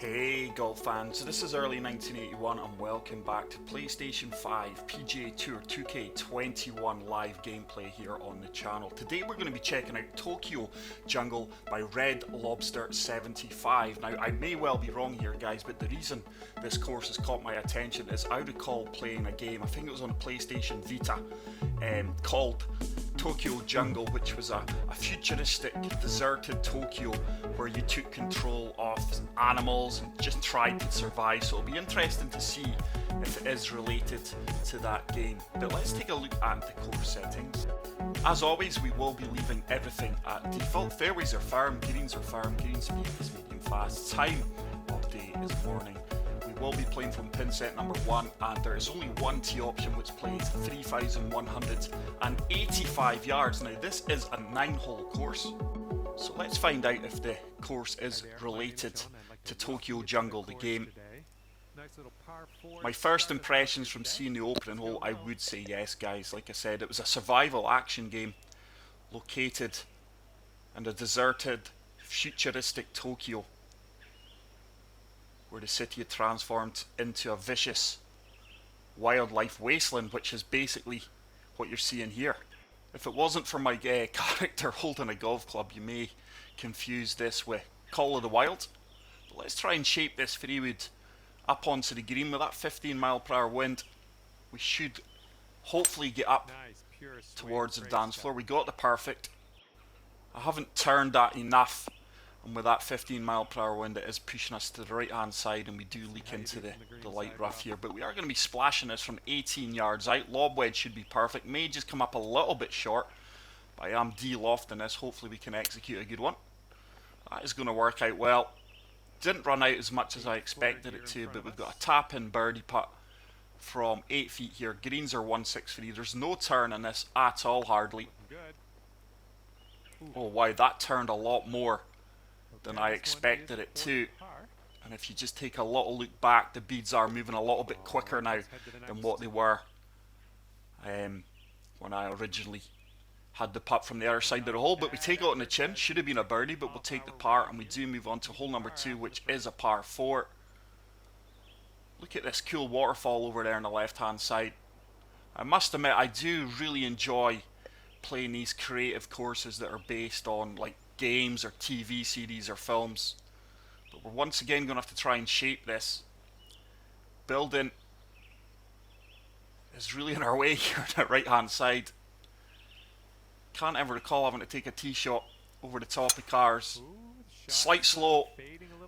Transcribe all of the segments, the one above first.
Hey golf fans, this is early 1981 and welcome back to PlayStation 5 PGA Tour 2K21 live gameplay here on the channel. Today we're going to be checking out Tokyo Jungle by Red Lobster 75. Now I may well be wrong here guys, but the reason this course has caught my attention is I recall playing a game, I think it was on a PlayStation Vita, called Tokyo Jungle, which was a futuristic, deserted Tokyo where you took control of animals and just tried to survive. So it'll be interesting to see if it is related to that game. But let's take a look at the course settings. As always, we will be leaving everything at default. Fairways are firm, greens speed is medium fast, time of day is morning. We will be playing from pin set number 1 and there is only one tee option which plays 3,185 yards. Now this is a 9-hole course, so let's find out if the course is related to Tokyo Jungle, the game. My first impressions from seeing the opening hole, I would say yes guys. Like I said, it was a survival action game located in a deserted, futuristic Tokyo, where the city had transformed into a vicious wildlife wasteland, which is basically what you're seeing here. If it wasn't for my character holding a golf club, you may confuse this with Call of the Wild. But let's try and shape this 3-wood up onto the green. With that 15-mile-per-hour wind, we should hopefully get up towards the dance floor. We got the perfect. I haven't turned that enough, and with that 15-mile-per-hour wind it is pushing us to the right hand side and we do leak into the light rough here. But we are going to be splashing this from 18 yards out. Lob wedge should be perfect. May just come up a little bit short, but I am de-lofting this. Hopefully we can execute a good one. That is going to work out well. Didn't run out as much as I expected it to, but we've got a tap-in birdie putt from 8 feet here. Greens are 163. There's no turn in this at all, hardly. Oh wow, that turned a lot more than I expected it to. And if you just take a little look back, the beads are moving a little bit quicker now than what they were when I originally had the putt from the other side of the hole. But we take it on the chin. Should have been a birdie, but we'll take the par, and we do move on to hole number 2, which is a par 4. Look at this cool waterfall over there on the left hand side. I must admit, I do really enjoy playing these creative courses that are based on like games or TV series or films. But we're once again going to have to try and shape this. Building is really in our way here on the right hand side. Can't ever recall having to take a tee shot over the top of cars. Slight slow,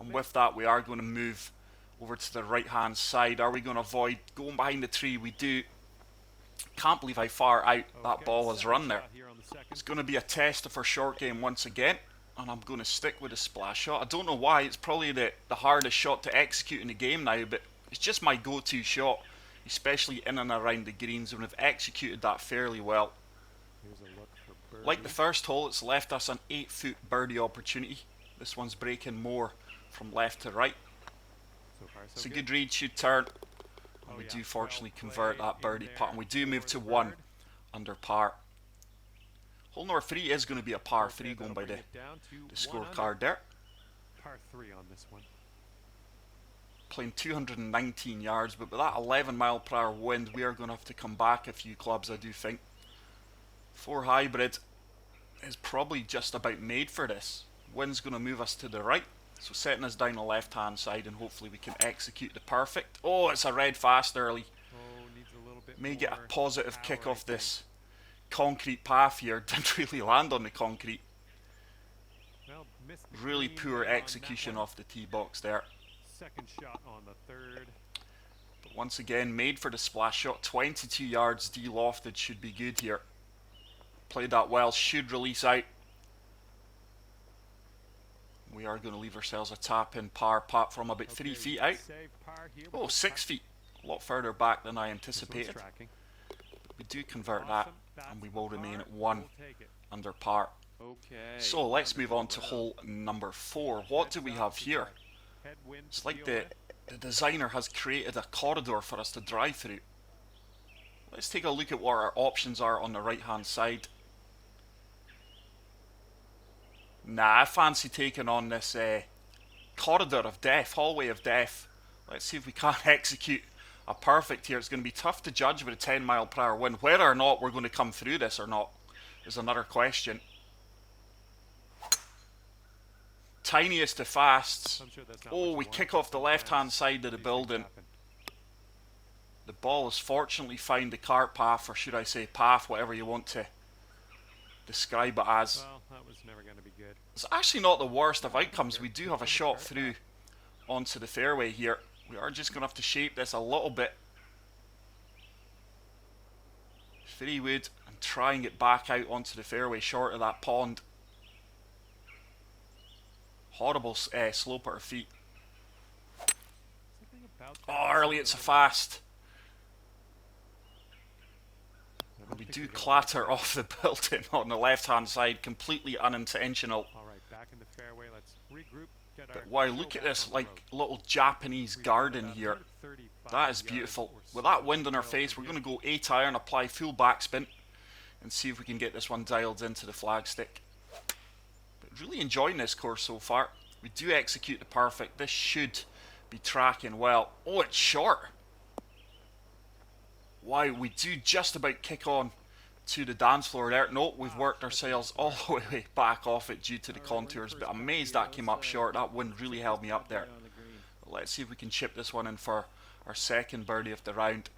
and with that we are going to move over to the right hand side. Are we going to avoid going behind the tree? We do. Can't believe how far out that ball has run there. It's going to be a test of our short game once again, and I'm going to stick with a splash shot. I don't know why, it's probably the hardest shot to execute in the game now, but it's just my go-to shot, especially in and around the greens, and we've executed that fairly well. Like the first hole, it's left us an 8-foot birdie opportunity. This one's breaking more from left to right. It's a good read, should turn. And we do fortunately convert that birdie putt, and we do move to 1 under par. Hole number 3 is going to be a par 3 going by the scorecard there. Par 3 on this one. Playing 219 yards, but with that 11-mile-per-hour wind, we are going to have to come back a few clubs, I do think. 4 hybrid is probably just about made for this. Wind's going to move us to the right, so setting us down the left hand side, and hopefully we can execute the perfect. Oh, it's a red fast early. May get a positive kick off this concrete path here. Didn't really land on the concrete. Really poor execution off the tee box there. Second shot on the third. But once again, made for the splash shot. 22 yards de-lofted, should be good here. Played that well, should release out. We are going to leave ourselves a tap-in par putt from about 3 feet out. Oh, 6 feet. A lot further back than I anticipated. But we do convert that, and we will remain at 1 under par. So let's move on to hole number 4. What do we have here? It's like the designer has created a corridor for us to drive through. Let's take a look at what our options are on the right hand side. Nah, I fancy taking on this corridor of death, hallway of death. Let's see if we can't execute a perfect here. It's going to be tough to judge with a 10-mile-per-hour wind. Whether or not we're going to come through this or not is another question. Tiniest to fasts. Oh, we kick off the left-hand side of the building. The ball has fortunately found the cart path, or should I say path, whatever you want to describe it as. Well, that was never going to be good. It's actually not the worst of outcomes. We do have a shot through onto the fairway here. We are just going to have to shape this a little bit. 3-wood and try and get back out onto the fairway short of that pond. Horrible slope at our feet. Oh, early it's a fast. We do clatter off the building on the left-hand side, completely unintentional. All right, back in the fairway. Let's regroup. But wow, look at this like little Japanese garden here. That is beautiful. With that wind in our face, we're going to go 8-iron, apply full backspin, and see if we can get this one dialed into the flagstick. But really enjoying this course so far. We do execute the perfect. This should be tracking well. Oh, it's short. Wow, we do just about kick on to the dance floor there. Nope, we've worked ourselves all the way back off it due to the contours, but I'm amazed that came up short. That wind really held me up there. But let's see if we can chip this one in for our second birdie of the round.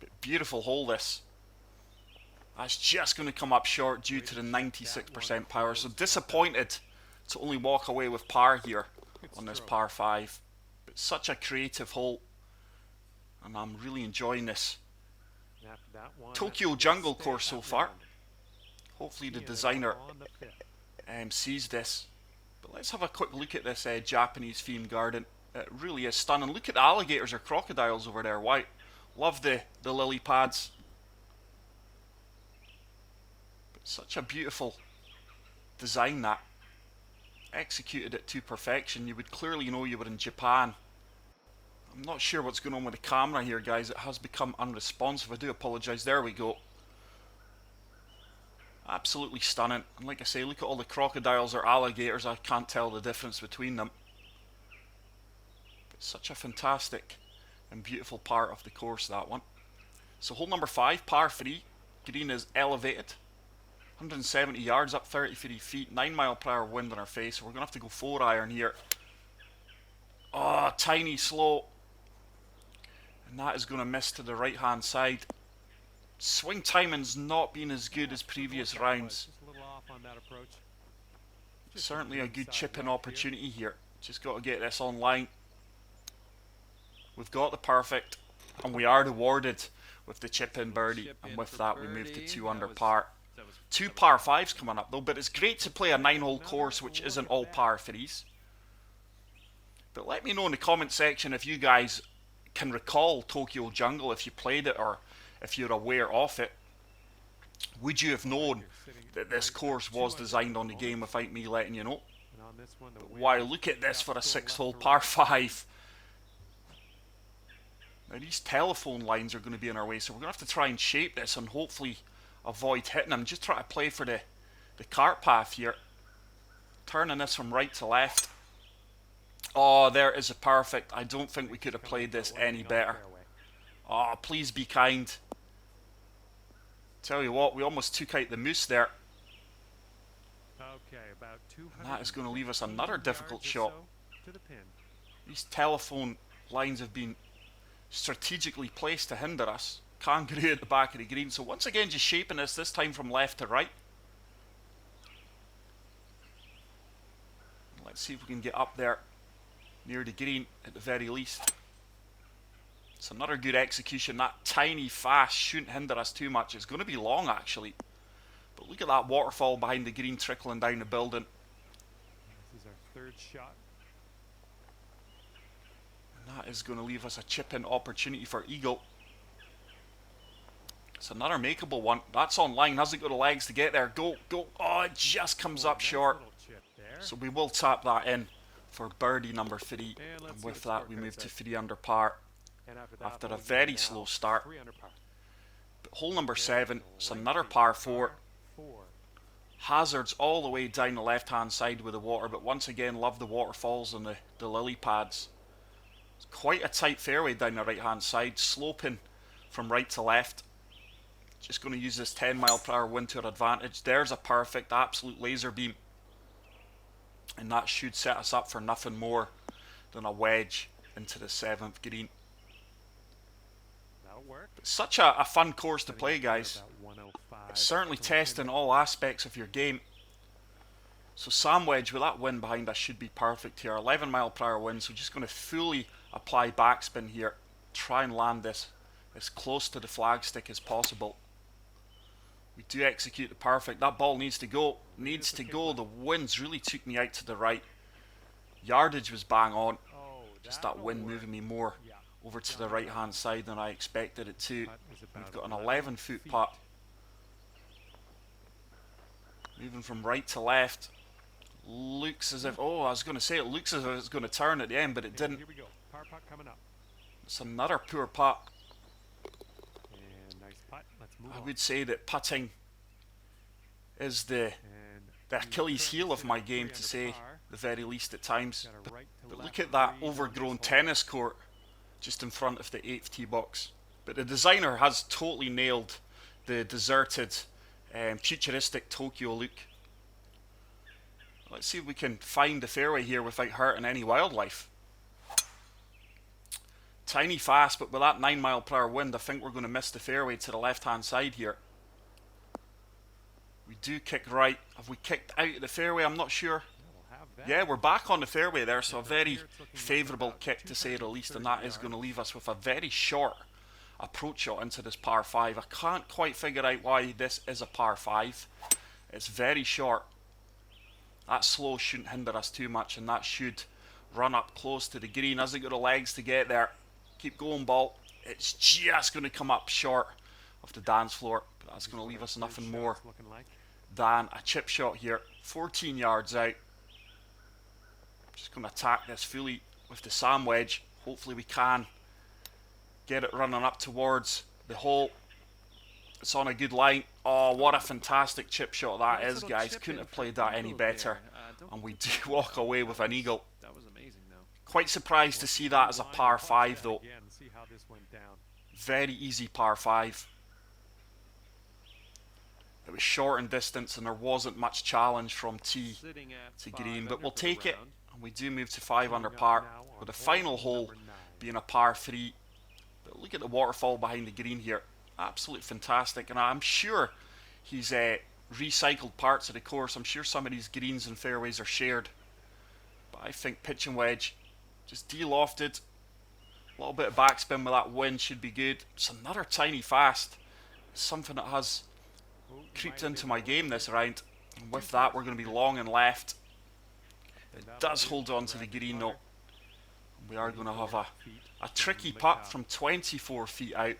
But beautiful hole this. That's just going to come up short due to the 96% power. So disappointed to only walk away with par here on this par 5. But such a creative hole. And I'm really enjoying this Tokyo Jungle course so far. Hopefully the designer sees this. But let's have a quick look at this Japanese themed garden. It really is stunning. Look at the alligators or crocodiles over there. Wow. Love the lily pads. But such a beautiful design that. Executed it to perfection. You would clearly know you were in Japan. I'm not sure what's going on with the camera here, guys. It has become unresponsive. I do apologise. There we go. Absolutely stunning. And like I say, look at all the crocodiles or alligators. I can't tell the difference between them. But such a fantastic and beautiful part of the course, that one. So hole number 5, par 3. Green is elevated. 170 yards up 33 feet. 9-mile-per-hour wind in our face. So we're going to have to go 4-iron here. Oh, tiny slow. And that is going to miss to the right-hand side. Swing timing's not been as good as previous rounds. Certainly a good chip-in opportunity here. Just got to get this online. We've got the perfect, and we are rewarded with the chip-in birdie. And with that, we move to 2 under par. 2 par 5s coming up though, but it's great to play a 9-hole course which isn't all par 3s. But let me know in the comment section if you guys can recall Tokyo Jungle, if you played it or if you're aware of it. Would you have known that this course was designed on the game without me letting you know? But wow, look at this for a 6-hole par 5. Now these telephone lines are going to be in our way, so we're going to have to try and shape this and hopefully avoid hitting them. Just try to play for the cart path here. Turning this from right to left. Oh, there is a perfect. I don't think we could have played this any better. Oh, please be kind. Tell you what, we almost took out the moose there. And that is going to leave us another difficult shot. These telephone lines have been strategically placed to hinder us. Kangaroo at the back of the green. So once again, just shaping this time from left to right. Let's see if we can get up there near the green at the very least. It's another good execution. That tiny fast shouldn't hinder us too much. It's going to be long actually. But look at that waterfall behind the green trickling down the building. This is our 3rd shot. And that is going to leave us a chip-in opportunity for eagle. It's another makeable one. That's online. Hasn't got the legs to get there. Go, go. Oh, it just comes up short. So we will tap that in for birdie number 3. And with that, we move to 3 under par after a very slow start. But hole number 7, it's another par 4. Hazards all the way down the left hand side with the water, but once again love the waterfalls and the lily pads. It's quite a tight fairway down the right hand side, sloping from right to left. Just going to use this 10 mile per hour wind to our advantage. There's a perfect absolute laser beam, and that should set us up for nothing more than a wedge into the 7th green. That'll work. It's such a fun course to play, guys. It's certainly testing all aspects of your game. So Sam wedge with that wind behind us should be perfect here. 11 mile per hour wind, so just going to fully apply backspin here. Try and land this as close to the flagstick as possible. We do execute the perfect. That ball needs to go. Needs to go. The winds really took me out to the right. Yardage was bang on. Just that wind moving me more over to the right hand side than I expected it to. We've got an 11-foot putt. Moving from right to left. Looks as if, oh, I was going to say it looks as if it's going to turn at the end, but it didn't. Here we go. Par putt coming up. It's another poor putt. And nice putt. Let's move I on. would say that putting is the Achilles heel of my game, to say the very least at times. But look at that overgrown tennis court just in front of the 8th tee box. But the designer has totally nailed the deserted, futuristic Tokyo look. Let's see if we can find the fairway here without hurting any wildlife. Tiny fast, but with that 9 mile per hour wind, I think we're going to miss the fairway to the left hand side here. We do kick right. Have we kicked out of the fairway? I'm not sure. Yeah, we're back on the fairway there, so a very favourable kick to say the least, and that is going to leave us with a very short approach shot into this par 5. I can't quite figure out why this is a par 5. It's very short. That slow shouldn't hinder us too much, and that should run up close to the green. Has it got the legs to get there? Keep going, ball. It's just going to come up short of the dance floor, but that's going to leave us nothing more than a chip shot here. 14 yards out. Just going to attack this fully with the Sam wedge. Hopefully we can get it running up towards the hole. It's on a good line. Oh, what a fantastic chip shot that is, guys. Couldn't have played that any better. And we do walk away with an eagle. That was amazing, though. Quite surprised to see that as a par 5, though. Very easy par 5. It was short in distance and there wasn't much challenge from tee to green, but we'll take it. And we do move to 5 under par, with the final hole being a par 3. But look at the waterfall behind the green here. Absolutely fantastic, and I'm sure he's recycled parts of the course. I'm sure some of these greens and fairways are shared, but I think pitch and wedge just de-lofted. A little bit of backspin with that wind should be good. It's another tiny fast. It's something that has creeped into my game this round, and with that we're going to be long and left. It does hold on to the green though. We are going to have a tricky putt from 24 feet out,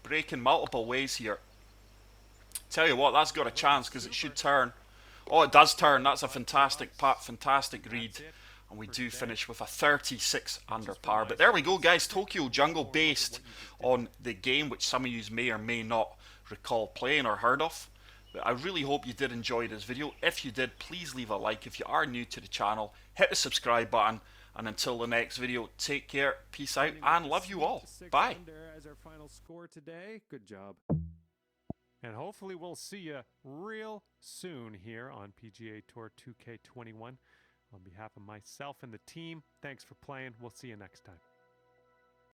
breaking multiple ways here. Tell you what, that's got a chance because it should turn. Oh, it does turn. That's a fantastic putt, fantastic read. And we do finish with a 36 under par. But there we go, guys. Tokyo Jungle, based on the game, which some of you may or may not recall playing or heard of. But I really hope you did enjoy this video. If you did, please leave a like. If you are new to the channel, hit the subscribe button. And until the next video, take care, peace out, and love you all. Bye. As our final score today. Good job. And hopefully we'll see you real soon here on PGA Tour 2K21. On behalf of myself and the team, thanks for playing. We'll see you next time.